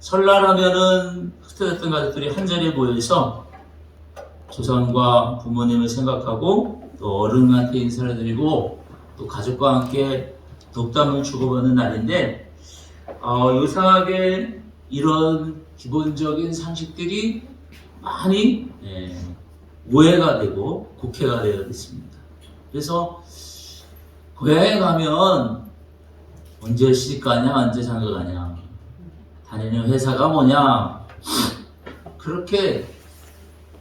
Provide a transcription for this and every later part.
설날 하면은 흩어졌던 가족들이 한자리에 모여서 조상과 부모님을 생각하고 또 어른한테 인사를 드리고 또 가족과 함께 독담을 주고받는 날인데 요상하게 이런 기본적인 상식들이 많이 오해가 되고 곡해가 되어 있습니다. 그래서 고향에 가면 언제 시집 가냐, 언제 장가 가냐, 다니는 회사가 뭐냐, 그렇게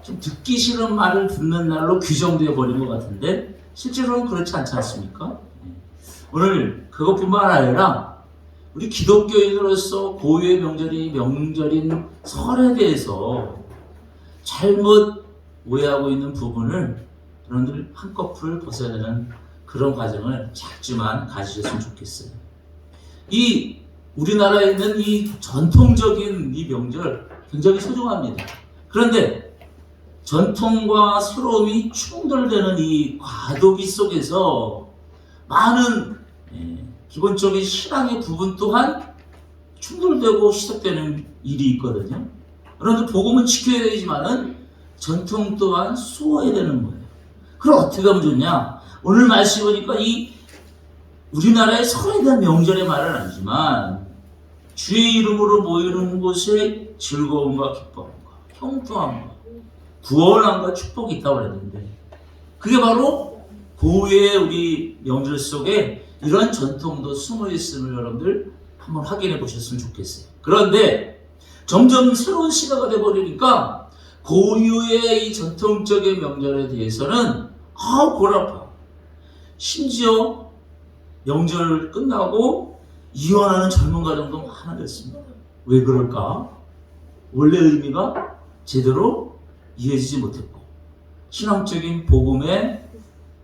좀 듣기 싫은 말을 듣는 날로 규정되어 버린 것 같은데 실제로는 그렇지 않지 않습니까? 오늘 그것뿐만 아니라 우리 기독교인으로서 고유의 명절인 설에 대해서 잘못 오해하고 있는 부분을 여러분들 한꺼풀 벗어야 되는 그런 과정을 작지만 가지셨으면 좋겠어요. 이 우리나라에 있는 이 전통적인 이 명절 굉장히 소중합니다. 그런데 전통과 새로움이 충돌되는 이 과도기 속에서 많은 기본적인 신앙의 부분 또한 충돌되고 시작되는 일이 있거든요. 그런데 복음은 지켜야 되지만은 전통 또한 수호해야 되는 거예요. 그럼 어떻게 하면 좋냐? 오늘 말씀 보니까 이 우리나라의 설에 대한 명절의 말은 아니지만 주의 이름으로 모이는 곳에 즐거움과 기쁨과 평통함과 구원함과 축복이 있다고 그랬는데 그게 바로 고유의 우리 명절 속에 이런 전통도 숨어 있음을 여러분들 한번 확인해 보셨으면 좋겠어요. 그런데 점점 새로운 시대가 돼버리니까 고유의 이 전통적인 명절에 대해서는 골아파. 심지어 명절 끝나고 이혼하는 젊은 가정도 많아졌습니다. 왜 그럴까? 원래 의미가 제대로 이해지지 못했고 신앙적인 복음의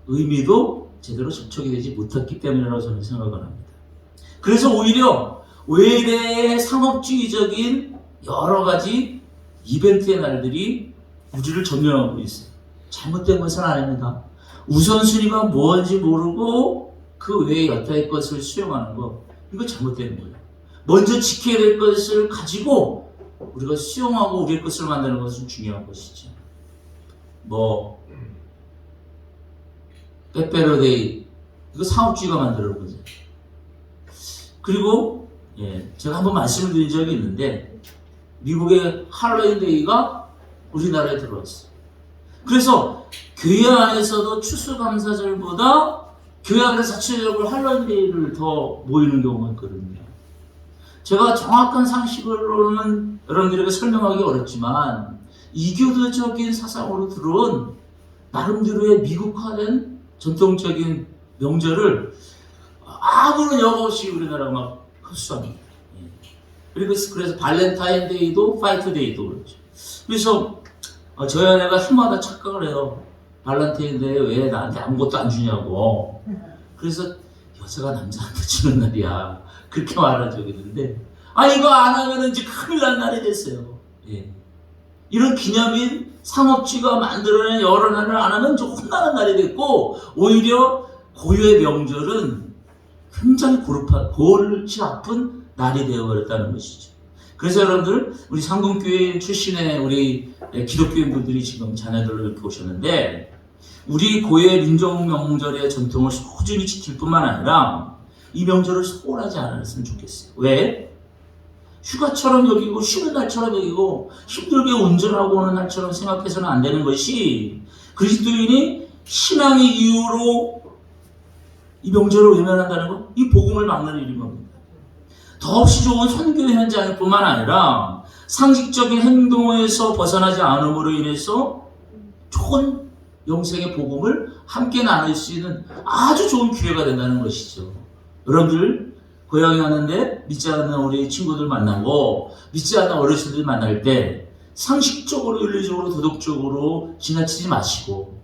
의미도 제대로 접촉이 되지 못했기 때문이라고 저는 생각을 합니다. 그래서 오히려 외래의 상업주의적인 여러 가지 이벤트의 날들이 우리를 점령하고 있어요. 잘못된 것은 아닙니다. 우선순위가 뭔지 모르고 그 외의 여타의 것을 수용하는 거, 이거 잘못된 거예요. 먼저 지켜야 될 것을 가지고 우리가 수용하고 우리의 것을 만드는 것은 중요한 것이죠. 빼빼로데이, 이거 상업주의가 만드는 거죠. 그리고 제가 한번 말씀을 드린 적이 있는데 미국의 할로윈데이가 우리나라에 들어왔어요. 그래서 교회 안에서도 추수감사절보다 교회 안에 자체적으로 할로윈데이를 더 모이는 경우가 있거든요. 제가 정확한 상식으로는 여러분들에게 설명하기 어렵지만 이교도적인 사상으로 들어온 나름대로의 미국화된 전통적인 명절을 아무런 여과 없이 우리나라가 막 흡수합니다. 그래서 발렌타인데이도 파이트데이도 그렇죠. 그래서 저희 아내가 해마다 착각을 해요. 발렌타인데이 왜 나한테 아무것도 안 주냐고. 그래서 여자가 남자한테 주는 날이야. 그렇게 말한 적이 있는데 이거 안 하면 이제 큰일 난 날이 됐어요. 이런 기념인 상업주의가 만들어낸 여러 날을 안 하면 좀 혼나는 날이 됐고 오히려 고유의 명절은 굉장히 골치 아픈 날이 되어버렸다는 것이죠. 그래서 여러분들 우리 상금교회 출신의 우리 기독교인분들이 지금 자녀들을 이렇게 오셨는데 우리 고유의 민족 명절의 전통을 소중히 지킬 뿐만 아니라 이 명절을 소홀하지 않았으면 좋겠어요. 왜? 휴가처럼 여기고 쉬는 날처럼 여기고 힘들게 운전하고 오는 날처럼 생각해서는 안 되는 것이 그리스도인이 신앙의 이유로 이 명절을 외면한다는 것, 이 복음을 막는 일인 겁니다. 더없이 좋은 선교 현장일 뿐만 아니라 상식적인 행동에서 벗어나지 않음으로 인해서 좋은 영생의 복음을 함께 나눌 수 있는 아주 좋은 기회가 된다는 것이죠. 여러분들 고향에 가는데 믿지 않는 우리 친구들 만나고 믿지 않는 어르신들 만날 때 상식적으로 윤리적으로 도덕적으로 지나치지 마시고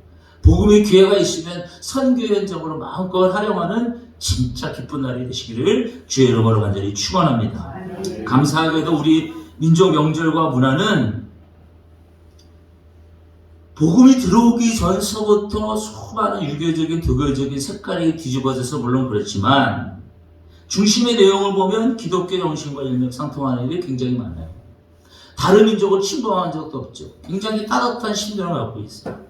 복음의 기회가 있으면 선교 현장으로 마음껏 활용하는 진짜 기쁜 날이 되시기를 주의 이름으로 간절히 축원합니다. 감사하게도 우리 민족 명절과 문화는 복음이 들어오기 전서부터 수많은 유교적인 도교적인 색깔이 뒤집어져서 물론 그렇지만 중심의 내용을 보면 기독교 정신과 일맥상통하는 일이 굉장히 많아요. 다른 민족을 침범한 적도 없죠. 굉장히 따뜻한 심정을 갖고 있어요.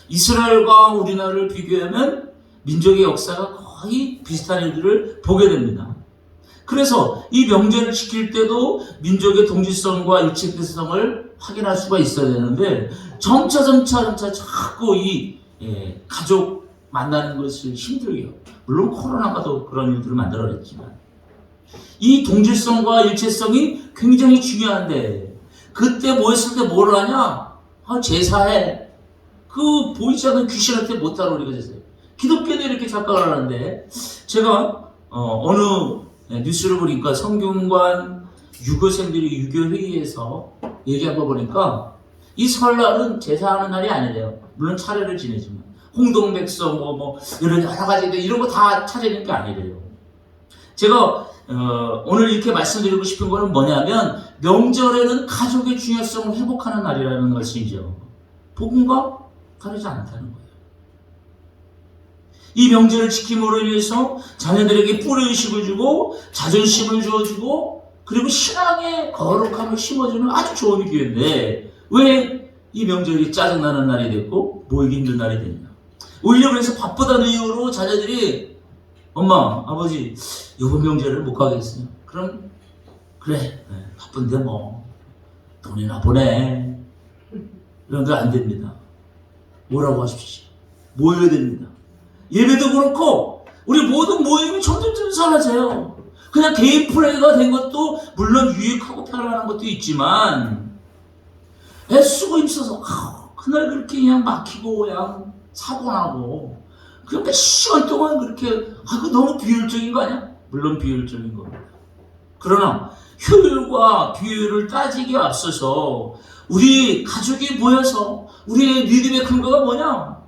이스라엘과 우리나라를 비교하면 민족의 역사가 거의 비슷한 일들을 보게 됩니다. 그래서 이 명절을 지킬 때도 민족의 동질성과 일체성을 확인할 수가 있어야 되는데 점차 자꾸 이 가족 만나는 것을 힘들게 해요. 물론 코로나가도 그런 일들을 만들어냈지만 이 동질성과 일체성이 굉장히 중요한데 그때 모였을 때 뭘 하냐? 제사해. 그 보이지 않는 귀신한테 못 다루리가 되세요. 기독교도 이렇게 착각을 하는데 제가 어느 뉴스를 보니까 성균관 유교생들이 유교회의에서 얘기한 거 보니까 이 설날은 제사하는 날이 아니래요. 물론 차례를 지내지만 홍동백서 이런 여러 가지 이런 거 다 차리는 게 아니래요. 제가 오늘 이렇게 말씀드리고 싶은 거는 뭐냐면 명절에는 가족의 중요성을 회복하는 날이라는 것이죠. 복음과 다르지 않다는 거예요. 이 명절을 지킴으로 인해서 자녀들에게 뿌리의식을 주고 자존심을 주어주고 그리고 신앙의 거룩함을 심어주는 아주 좋은 기회인데 왜 이 명절이 짜증나는 날이 됐고 모이기 힘든 날이 됐냐. 오히려 그래서 바쁘다는 이유로 자녀들이 엄마, 아버지 이번 명절을 못 가겠어요. 그럼 그래 바쁜데 뭐 돈이나 보내. 이런 거 안 됩니다. 뭐라고 하십시오. 모여야 됩니다. 예배도 그렇고 우리 모든 모임이 점점 사라져요. 그냥 개인 플레이가 된 것도 물론 유익하고 편안한 것도 있지만 애쓰고 힘써서 그날 그렇게 그냥 막히고 그냥 사고 나고 그냥 몇 시간 동안 그렇게 그거 너무 비효율적인 거 아니야? 물론 비효율적인 겁니다. 그러나 효율과 비효율을 따지기에 앞서서 우리 가족이 모여서 우리의 믿음의 근거가 뭐냐?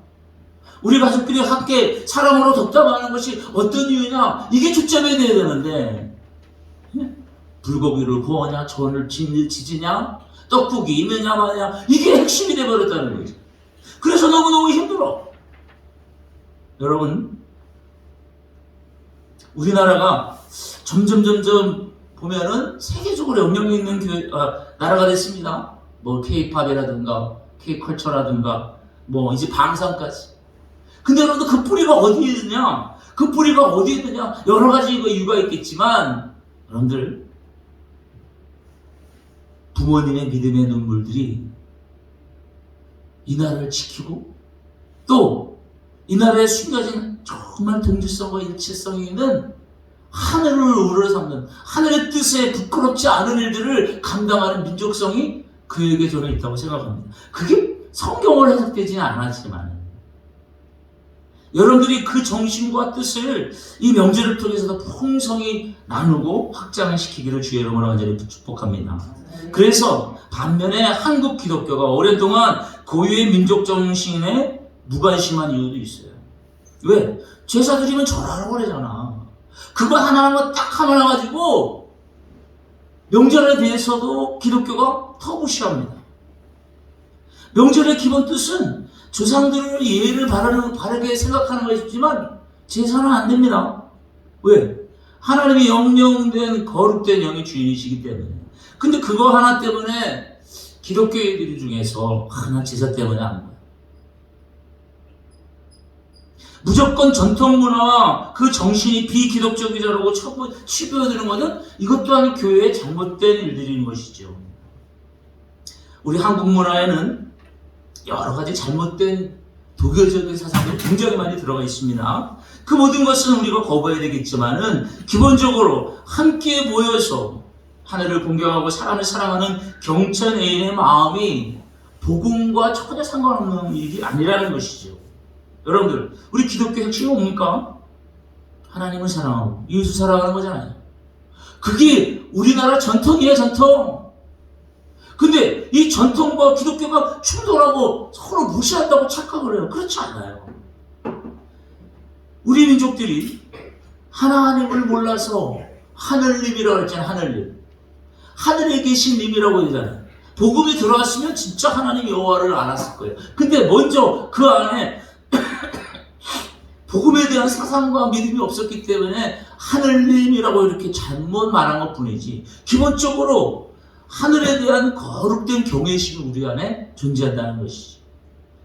우리 가족끼리 함께 사랑으로 덕담하는 것이 어떤 이유냐? 이게 초점이 돼야 되는데 불고기를 구워냐? 전을 지지냐? 떡국이 있느냐 마냐? 이게 핵심이 돼버렸다는 거죠. 그래서 너무너무 힘들어. 여러분 우리나라가 점점 보면은 세계적으로 영향력 있는 나라가 됐습니다. 뭐 K-팝이라든가 K-컬처라든가 뭐 이제 방송까지. 근데 여러분들 그 뿌리가 어디에 있느냐? 그 뿌리가 어디에 있느냐? 여러 가지 이유가 있겠지만 여러분들 부모님의 믿음의 눈물들이 이 나라를 지키고 또 이 나라에 숨겨진 정말 동질성과 일체성이 있는 하늘을 우러러 삼는 하늘의 뜻에 부끄럽지 않은 일들을 감당하는 민족성이 그에게 저는 있다고 생각합니다. 그게 성경을 해석되지는 않았지만 여러분들이 그 정신과 뜻을 이 명절을 통해서도 풍성히 나누고 확장을 시키기를 주의 이름으로 간절히 축복합니다. 그래서 반면에 한국 기독교가 오랜 동안 고유의 민족 정신에 무관심한 이유도 있어요. 왜? 제사 드리면 절하라고 그러잖아. 그거 하나만 딱 하나 가지고 명절에 대해서도 기독교가 터부시합니다. 명절의 기본 뜻은 조상들을 예의를 바르게 생각하는 것이지만 제사는 안 됩니다. 왜? 하나님이 영영된 거룩된 영의 주인이시기 때문에. 근데 그거 하나 때문에 기독교인들 중에서 하나 제사 때문에 안 거예요. 무조건 전통 문화와 그 정신이 비기독적이라고 치부해드는 것은 이것 또한 교회의 잘못된 일들인 것이죠. 우리 한국 문화에는 여러 가지 잘못된 독일적인 사상들이 굉장히 많이 들어가 있습니다. 그 모든 것은 우리가 거부해야 되겠지만은 기본적으로 함께 모여서 하늘을 공경하고 사람을 사랑하는 경천애인의 마음이 복음과 전혀 상관없는 일이 아니라는 것이죠. 여러분들, 우리 기독교 핵심이 뭡니까? 하나님을 사랑하고 이웃을 사랑하는 거잖아요. 그게 우리나라 전통이에요, 전통. 근데 이 전통과 기독교가 충돌하고 서로 무시한다고 착각을 해요. 그렇지 않아요. 우리 민족들이 하나님을 몰라서 하늘님이라고 했잖아요. 하늘님. 하늘에 계신 님이라고 하잖아요. 복음이 들어왔으면 진짜 하나님 여호와를 알았을 거예요. 근데 먼저 그 안에 복음에 대한 사상과 믿음이 없었기 때문에 하늘님이라고 이렇게 잘못 말한 것 뿐이지, 기본적으로 하늘에 대한 거룩된 경외심이 우리 안에 존재한다는 것이지.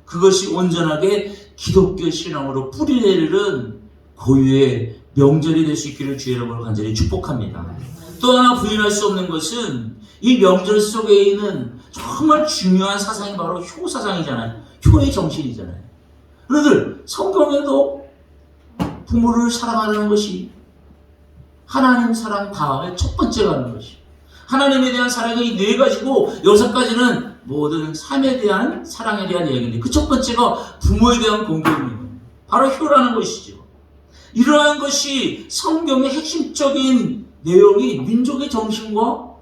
그것이 온전하게 기독교 신앙으로 뿌리내리는 고유의 명절이 될 수 있기를 주의 이름으로 간절히 축복합니다. 또 하나 부인할 수 없는 것은 이 명절 속에 있는 정말 중요한 사상이 바로 효 사상이잖아요. 효의 정신이잖아요. 여러분들, 성경에도 부모를 사랑하는 것이 하나님 사랑 다음에 첫 번째가 하는 것이, 하나님에 대한 사랑이 4가지고 6가지는 모든 삶에 대한 사랑에 대한 이야기인데, 그 첫 번째가 부모에 대한 공경이에요. 바로 효라는 것이죠. 이러한 것이 성경의 핵심적인 내용이 민족의 정신과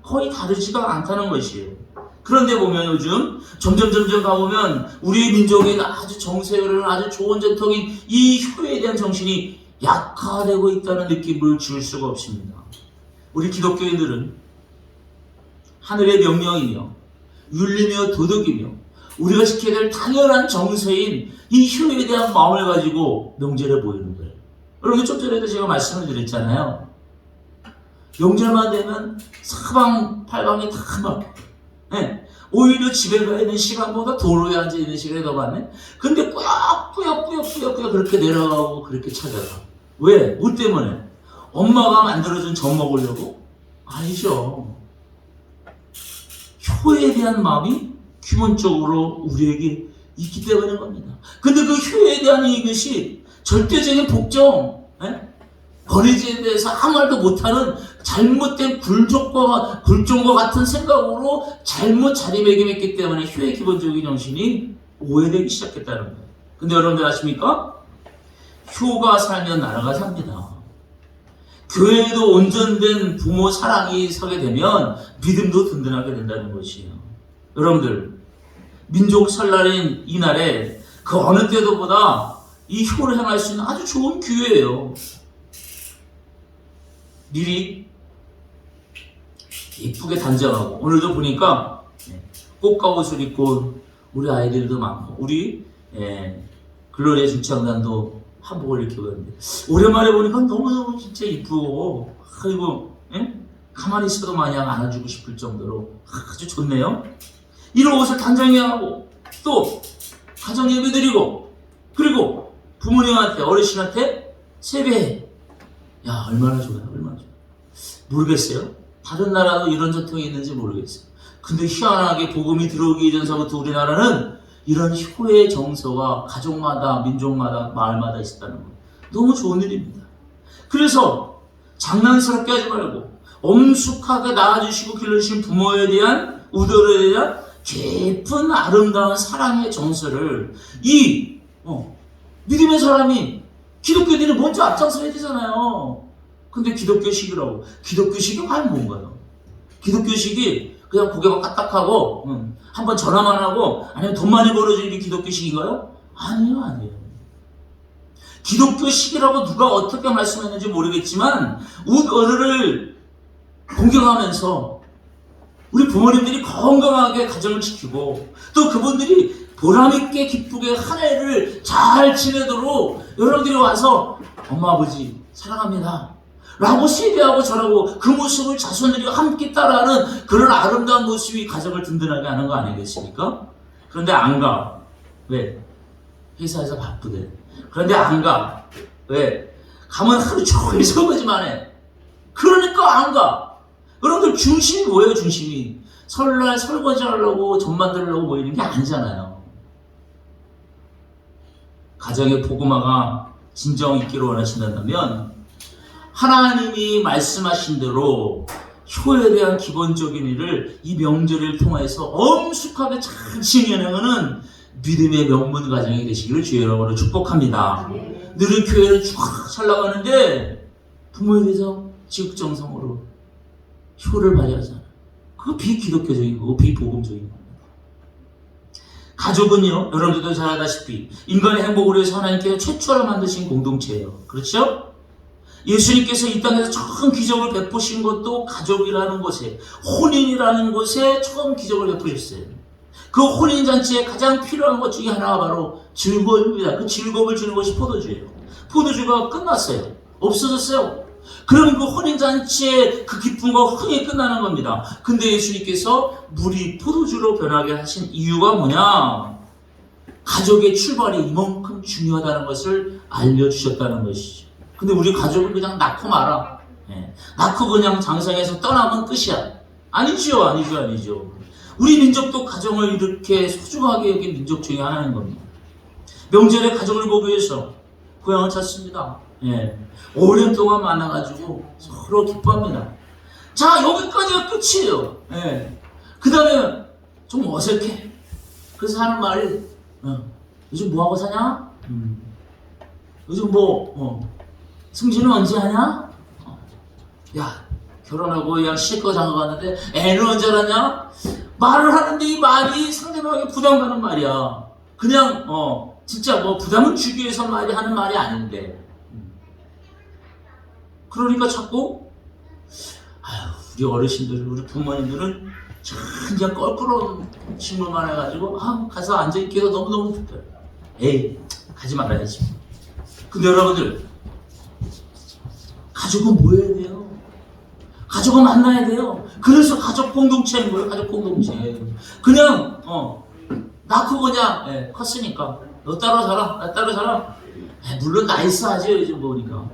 거의 다르지가 않다는 것이에요. 그런데 보면 요즘 점점 가보면 우리 민족의 아주 정세를 아주 좋은 전통인 이 효에 대한 정신이 약화되고 있다는 느낌을 줄 수가 없습니다. 우리 기독교인들은 하늘의 명령이며 윤리며 도덕이며 우리가 지켜야 될 당연한 정서인 이 효에 대한 마음을 가지고 명절에 보이는 거예요. 여러분, 좀 전에도 제가 말씀을 드렸잖아요. 명절만 되면 사방팔방이 다 막, 오히려 집에 가 있는 시간보다 도로에 앉아 있는 시간이 더 많네. 근데 꾸역꾸역 그렇게 내려가고 그렇게 찾아가. 왜? 뭐 때문에? 엄마가 만들어준 젖 먹으려고? 아니죠. 효에 대한 마음이 기본적으로 우리에게 있기 때문인 겁니다. 근데 그 효에 대한 이것이 절대적인 복종, 권위지에 대해서 아무 말도 못하는 잘못된 굴종과 같은 생각으로 잘못 자리매김했기 때문에 효의 기본적인 정신이 오해되기 시작했다는 거예요. 근데 여러분들 아십니까? 효가 살면 나라가 삽니다. 교회에도 온전된 부모 사랑이 서게 되면 믿음도 든든하게 된다는 것이에요. 여러분들, 민족 설날인 이날에 그 어느 때도 보다 이 효를 행할 수 있는 아주 좋은 기회예요. 미리 이쁘게 단장하고, 오늘도 보니까 꽃가 옷을 입고 우리 아이들도 많고, 우리 글로리아 중창단도 한복을 이렇게 입었는데 오랜만에 보니까 너무너무 진짜 이쁘고, 아이고, 가만히 있어도 마냥 안아주고 싶을 정도로 아주 좋네요. 이런 옷을 단장하고 또 가정 예배 드리고, 그리고 부모님한테, 어르신한테 세배해. 야, 얼마나 좋아요. 얼마나 좋아요. 모르겠어요. 다른 나라도 이런 전통이 있는지 모르겠어요. 근데 희한하게 복음이 들어오기 이전서부터 우리나라는 이런 효의 정서가 가족마다, 민족마다, 마을마다 있었다는 거, 너무 좋은 일입니다. 그래서 장난스럽게 하지 말고 엄숙하게 낳아주시고 길러주신 부모에 대한, 우더에 대한 깊은 아름다운 사랑의 정서를 이 믿음의 사람이, 기독교인들이 먼저 앞장서야 되잖아요. 근데 기독교식이라고. 기독교식이 과연 뭔가요? 기독교식이 그냥 고개만 까딱하고 한번 전화만 하고 아니면 돈 많이 벌어주는 게 기독교식인가요? 아니에요. 기독교식이라고 누가 어떻게 말씀했는지 모르겠지만 우리를 공경하면서 우리 부모님들이 건강하게 가정을 지키고, 또 그분들이 보람있게 기쁘게 한 해를 잘 지내도록 여러분들이 와서 엄마 아버지 사랑합니다 라고 세배하고 전하고, 그 모습을 자손들이 함께 따라하는 그런 아름다운 모습이 가정을 든든하게 하는 거 아니겠습니까? 그런데 안 가. 왜? 회사에서 바쁘대. 그런데 안 가. 왜? 가면 하루 종일 설거지만 해. 그러니까 안 가. 여러분들, 중심이 뭐예요? 중심이 설날 설거지 하려고 젖 만들려고 모이는 게 아니잖아요. 가정의 복음화가 진정 있기를 원하신다면 하나님이 말씀하신 대로 효에 대한 기본적인 일을 이 명절을 통해서 엄숙하게 잘 지내는 믿음의 명문 가정이 되시기를 주의 이름으로 축복합니다. 늘 교회를 쭉 잘 나가는데 부모에 대해서 지극정성으로 효를 발휘하잖아요. 그거 비기독교적인 거고 비복음적인 겁니다. 가족은요, 여러분들도 잘 알다시피 인간의 행복을 위해서 하나님께서 최초로 만드신 공동체예요. 그렇죠? 예수님께서 이 땅에서 처음 기적을 베푸신 것도 가족이라는 곳에, 혼인이라는 곳에 처음 기적을 베푸셨어요. 그 혼인잔치에 가장 필요한 것 중에 하나가 바로 즐거움입니다. 그 즐거움을 주는 것이 포도주예요. 포도주가 끝났어요. 없어졌어요. 그러면 그 혼인잔치의 그 기쁨과 흥이 끝나는 겁니다. 근데 예수님께서 물이 포도주로 변하게 하신 이유가 뭐냐? 가족의 출발이 이만큼 중요하다는 것을 알려주셨다는 것이죠. 근데 우리 가족은 그냥 낳고 말아. 낳고 그냥 장성에서 떠나면 끝이야. 아니죠. 우리 민족도 가정을 이렇게 소중하게 여긴 민족 중에 하나인 겁니다. 명절에 가족을 보기 위해서 고향을 찾습니다. 오랜 동안 만나가지고 서로 기뻐합니다. 자, 여기까지가 끝이에요. 그 다음에 좀 어색해. 그래서 하는 말이, 요즘 뭐하고 사냐? 요즘 승진은 언제 하냐? 야, 결혼하고 그냥 실컷 장가 갔는데 애는 언제 하냐? 말을 하는데 이 말이 상대방에게 부담 가는 말이야. 그냥 진짜 부담을 주기 위해서 하는 말이 아닌데. 그러니까 자꾸 우리 어르신들, 우리 부모님들은 참 그냥 껄끄러운 질문만 해가지고 가서 앉아있기가 너무너무 불편해. 에이, 가지 말아야지. 근데 여러분들, 가족은 뭐 해야 돼요? 가족은 만나야 돼요. 그래서 가족 공동체인 거예요. 가족 공동체. 그냥 낳고 그냥 컸으니까 너 따로 살아, 나 따로 살아. 물론 나이스하죠 요즘 보니까.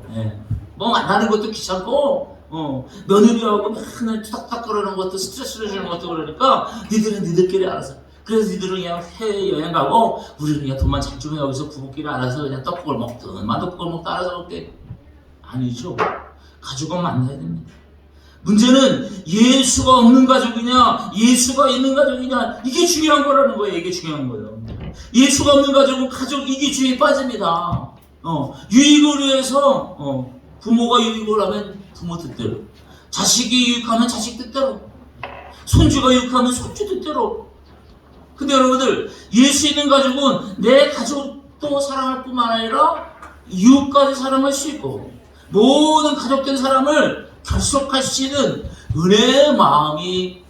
만나는 것도 귀찮고 며느리하고 맨날 투닥투닥 거리는 것도 스트레스를 주는 것도 그러니까 니들은 니들끼리 알아서. 그래서 니들은 그냥 해외 여행 가고 우리는 그냥 돈만 잘 주면 여기서 부부끼리 알아서 그냥 떡국을 먹든 만둣국을 먹든 알아서 먹게. 아니죠. 가족은 만나야 됩니다. 문제는 예수가 없는 가족이냐 예수가 있는 가족이냐 이게 중요한 거라는 거예요. 이게 중요한 거예요. 예수가 없는 가족은 가족 이기주의에 빠집니다. 유익을 위해서 부모가 유익을 하면 부모 뜻대로, 자식이 유익하면 자식 뜻대로, 손주가 유익하면 손주 뜻대로. 근데 여러분들, 예수 있는 가족은 내 가족도 사랑할 뿐만 아니라 이웃까지 사랑할 수 있고 모든 가족된 사람을 결속할 수 있는 은혜의 마음이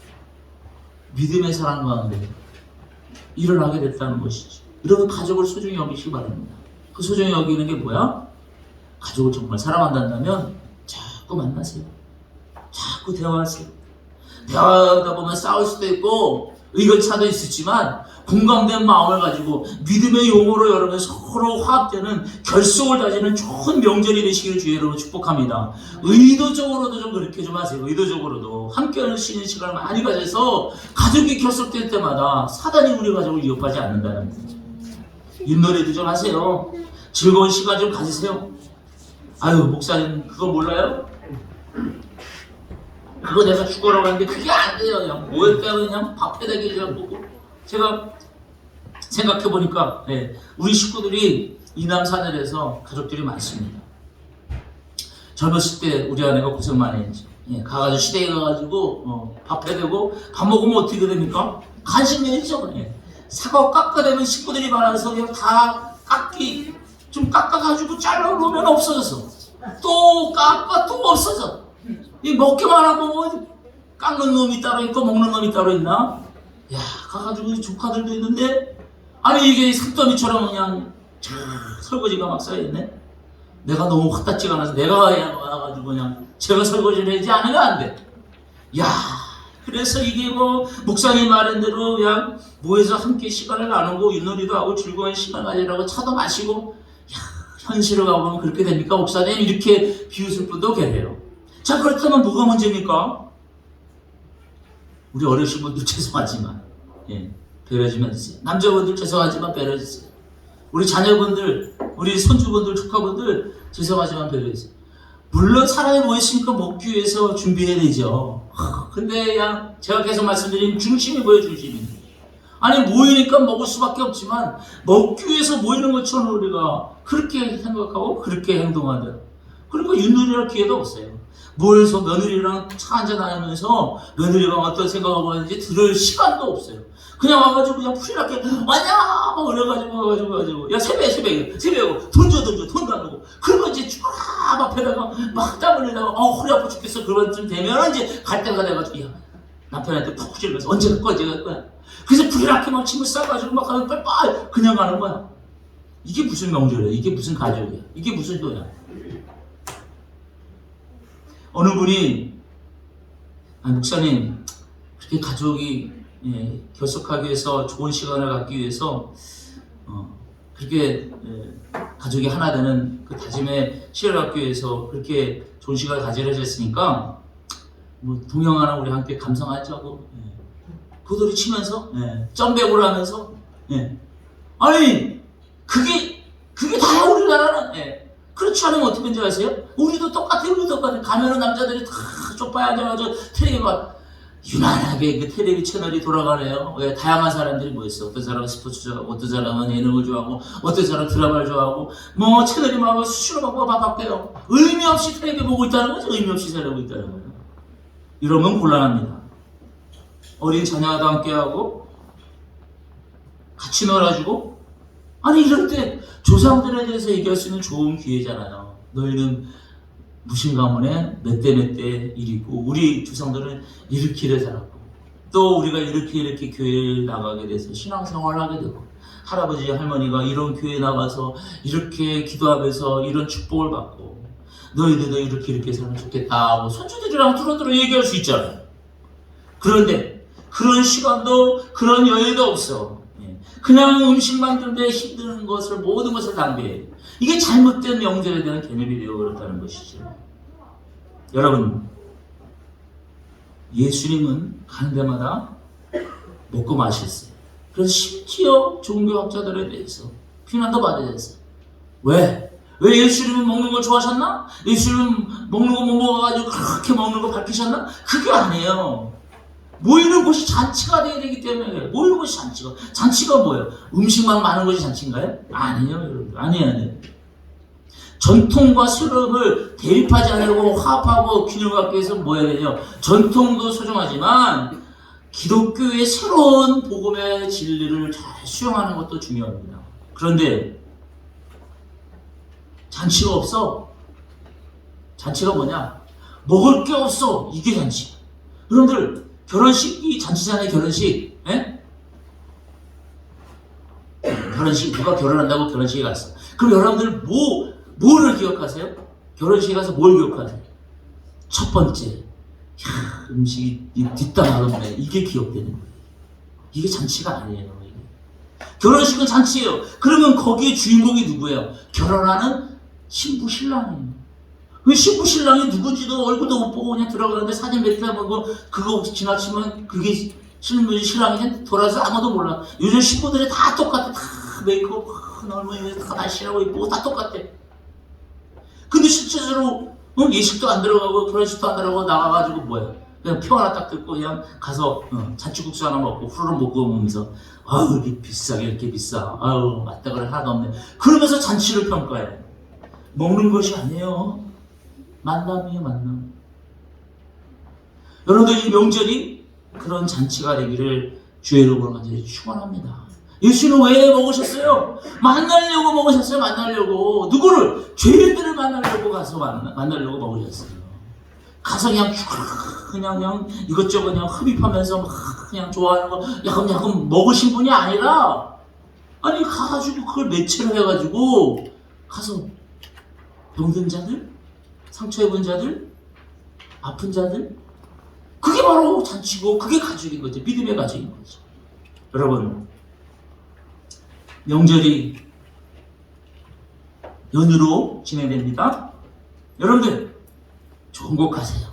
믿음의 사랑 가운데 일어나게 됐다는 것이죠. 여러분, 가족을 소중히 여기시기 바랍니다. 그 소중히 여기는 게 뭐야? 가족을 정말 사랑한다면 자꾸 만나세요. 자꾸 대화하세요. 대화하다 보면 싸울 수도 있고 의견차도 있었지만 공감된 마음을 가지고 믿음의 용어로 여러분 서로 화합되는 결속을 다지는 좋은 명절이 되시기를 주의 이름으로 축복합니다. 의도적으로도 좀 그렇게 좀 하세요. 의도적으로도 함께 할 수 있는 시간을 많이 가져서 가족이 결속될 때마다 사단이 우리 가족을 위협하지 않는다는 거죠. 윷놀이도 좀 하세요. 즐거운 시간 좀 가지세요. 목사님 그거 몰라요? 그거 내가 죽어라고 하는데 그게 안 돼요. 그냥 뭐였다 그냥 밥해대기 그냥 보고. 제가 생각해보니까 우리 식구들이 이남 사늘에서 가족들이 많습니다. 젊었을 때 우리 아내가 고생 많이 했죠. 가가지고 시댁에 가가지고 밥 해대고 밥 먹으면 어떻게 됩니까? 간식 내리죠. 사과 깎아대면 식구들이 많아서 그냥 다 좀 깎아가지고 잘라놓으면 없어졌어. 또 깎아 또 없어져. 이 먹기만 하고 뭐 깎는 놈이 따로 있고 먹는 놈이 따로 있나? 야, 가가지고 조카들도 있는데 이게 산더미처럼 그냥 설거지가 막 쌓여있네. 내가 너무 화딱지가 나서 내가 와가지고 그냥 제가 설거지를 하지 않으면 안 돼. 야, 그래서 이게 목사님 말한 대로 그냥 모여서 함께 시간을 나누고 윷놀이도 하고 즐거운 시간 가지라고 차도 마시고, 현실을 가보면 그렇게 됩니까? 목사님 이렇게 비웃을 분도 계세요. 자, 그렇다면 뭐가 문제입니까? 우리 어르신분들 죄송하지만 배려주면 주세요. 남자분들 죄송하지만 배려주세요. 우리 자녀분들, 우리 손주분들, 조카분들 죄송하지만 배려주세요. 물론 사람이 뭐 있으니까 먹기 위해서 준비해야 되죠. 근데 그냥 제가 계속 말씀드린 중심이 뭐예요? 중심이. 모이니까 먹을 수밖에 없지만 먹기 위해서 모이는 것처럼 우리가 그렇게 생각하고 그렇게 행동하다. 그러니까 윷놀이할 기회도 없어요. 모여서 며느리랑 차 한잔 하면서 며느리가 어떤 생각하고 있는지 들을 시간도 없어요. 그냥 와가지고 그냥 풀이렇게 왔냐 막 그래가지고 야 세배 돈 줘 돈도 안 주고 그러면 이제 쭉 앞에다가 막 땀 흘리다가 허리 아파 죽겠어. 그런 쯤 되면 이제 갈 때가 돼가지고 야 남편한테 푹 찔러서 언제 갈 거야, 언제 갈 거야. 그래서 불이렇게 막 침을 싸가지고 막 하면 빨빨 그냥 가는 거야. 이게 무슨 명절이야? 이게 무슨 가족이야? 이게 무슨 도야? 어느 분이 목사님 그렇게 가족이 결속하기 위해서 좋은 시간을 갖기 위해서 그렇게 가족이 하나 되는 그 다짐의 시간을 갖기 위해서 그렇게 좋은 시간을 가지려 했으니까 뭐 동영하나 우리 함께 감상하자고 도돌이 치면서 점백을 하면서 아니 그게 다야 우리나라는. 그렇지 않으면 어떻게 된지 아세요? 우리도 똑같아요. 우리도 똑같아요. 가면은 남자들이 다 쪽파에 앉아가지고 텔레비가 유난하게 그 텔레비 채널이 돌아가네요. 왜 다양한 사람들이 모였어. 어떤 사람은 스포츠 좋아하고, 어떤 사람은 예능을 좋아하고, 어떤 사람은 드라마를 좋아하고, 뭐 채널이 막 수시로 바뀌어요. 의미 없이 텔레비 보고 있다는 거죠. 의미 없이 살고 있다는 거예요. 이러면 곤란합니다. 어린 자녀와도 함께하고 같이 놀아주고, 아니 이럴 때 조상들에 대해서 얘기할 수 있는 좋은 기회잖아요. 너희는 무신 가문의 몇 대 일이고 우리 조상들은 이렇게 살았고 또 우리가 이렇게 교회에 나가게 돼서 신앙생활을 하게 되고 할아버지 할머니가 이런 교회에 나가서 이렇게 기도하면서 이런 축복을 받고 너희들도 이렇게 살면 좋겠다 하고 손주들이랑 두루두루 얘기할 수 있잖아요. 그런데 그런 시간도 그런 여유도 없어. 그냥 음식 만드는데 힘든 것을 모든 것을 낭비해. 이게 잘못된 명절에 대한 개념이 되어버렸다는 것이죠. 여러분, 예수님은 가는 데마다 먹고 마셨어요. 그래서 심지어 종교학자들에 대해서 비난도 받아야 했어요. 왜 예수님은 먹는 걸 좋아하셨나? 예수님은 먹는 거 못 먹어가지고 그렇게 먹는 거 밝히셨나? 그게 아니에요. 모이는 곳이 잔치가 돼야 되기 때문에 그래요. 모이는 곳이 잔치가 뭐예요? 음식만 많은 것이 잔치인가요? 아니에요, 여러분. 아니에요. 전통과 새로움을 대립하지 않으려고 화합하고 균형을 갖기 위해서 뭐 해야 되냐? 전통도 소중하지만 기독교의 새로운 복음의 진리를 잘 수용하는 것도 중요합니다. 그런데 잔치가 없어. 잔치가 뭐냐? 먹을 게 없어. 이게 잔치. 여러분들 결혼식이 잔치잖아요. 결혼식. 결혼식 누가 결혼한다고 결혼식에 갔어. 그럼 여러분들 뭐를 기억하세요? 결혼식에 가서 뭘 기억하세요? 첫 번째, 음식이 뒷담화가 없네. 이게 기억되는 거예요. 이게 잔치가 아니에요. 결혼식은 잔치예요. 그러면 거기에 주인공이 누구예요? 결혼하는 신부 신랑이에요. 그 신부 신랑이 누군지도 얼굴도 못 보고 그냥 들어가는데 사진 몇 장 보고 그거 지나치면 그게 신부 신랑이 돌아서 아무도 몰라. 요즘 신부들이 다 똑같아. 다 메이크업 얼마나 다 날씬하고 이쁘고 다 똑같아. 근데 실제로 예식도 안 들어가고 결혼식도 안 들어가고 나가가지고 뭐야? 그냥 표 하나 딱 듣고 그냥 가서 잔치국수 하나 먹고 후루룩 먹고 오면서 아우 이렇게 비싸게 이렇게 비싸. 아우 맞다그래 하나도 없네. 그러면서 잔치를 평가해. 먹는 것이 아니에요. 만남이에요, 만남. 여러분들 이 명절이 그런 잔치가 되기를 주의 이름으로 간절히 축원합니다. 예수는 왜 먹으셨어요? 만나려고 먹으셨어요. 만나려고. 누구를? 죄인들을 만나려고 가서 만나려고 먹으셨어요. 가서 그냥 이것저것 그냥 흡입하면서 막 그냥 좋아하는 거 야금야금 먹으신 분이 아니라 아니 가가지고 그걸 매체로 해가지고 가서 병든 자들, 상처 입은 자들, 아픈 자들 그게 바로 잔치고 그게 가족인 거죠. 믿음의 가족인 거죠. 여러분 명절이 연휴로 진행됩니다. 여러분들 좋은 곳 가세요.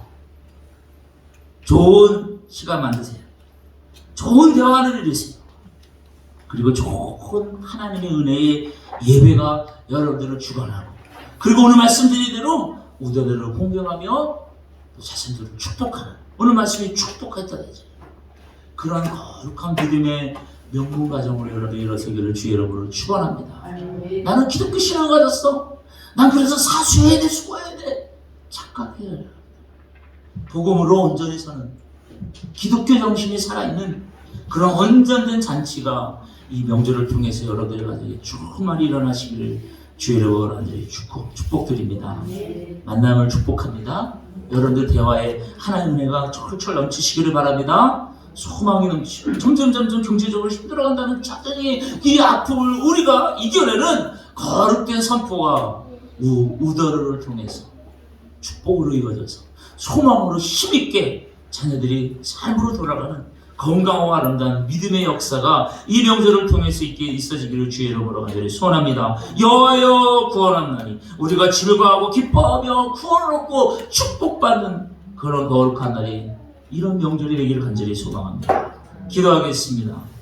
좋은 시간 만드세요. 좋은 대화를 이루세요. 그리고 좋은 하나님의 은혜의 예배가 여러분들을 주관하고 그리고 오늘 말씀드린 대로 우대들을 공경하며 자신들을 축복하는 오늘 말씀이 축복했다 되죠. 그런 거룩한 믿음의 명문 가정으로 여러분이 일어서기를 주의 이름으로 축원합니다. 나는 기독교 신앙을 가졌어. 난 그래서 사수해야 돼, 수고해야 돼. 착각해야 돼. 복음으로 온전히 사는 기독교 정신이 살아있는 그런 온전된 잔치가 이 명절을 통해서 여러분들 가정에 충만히 일어나시기를 주의 이름으로 간절히 축복드립니다. 만남을 축복합니다. 여러분들 대화에 하나님의 은혜가 철철 넘치시기를 바랍니다. 소망이 넘치고 점점 경제적으로 힘들어간다는 자전히 이 아픔을 우리가 이겨내는 거룩된 선포가 우더를 통해서 축복으로 이루어져서 소망으로 힘있게 자녀들이 삶으로 돌아가는 건강하고 아름다운 믿음의 역사가 이 명절을 통해서 있어지기를 주의 이름으로 간절히 소원합니다. 여호와여 구원한 날이 우리가 즐거워하고 기뻐하며 구원을 얻고 축복받는 그런 거룩한 날이 이런 명절이 되기를 간절히 소망합니다. 기도하겠습니다.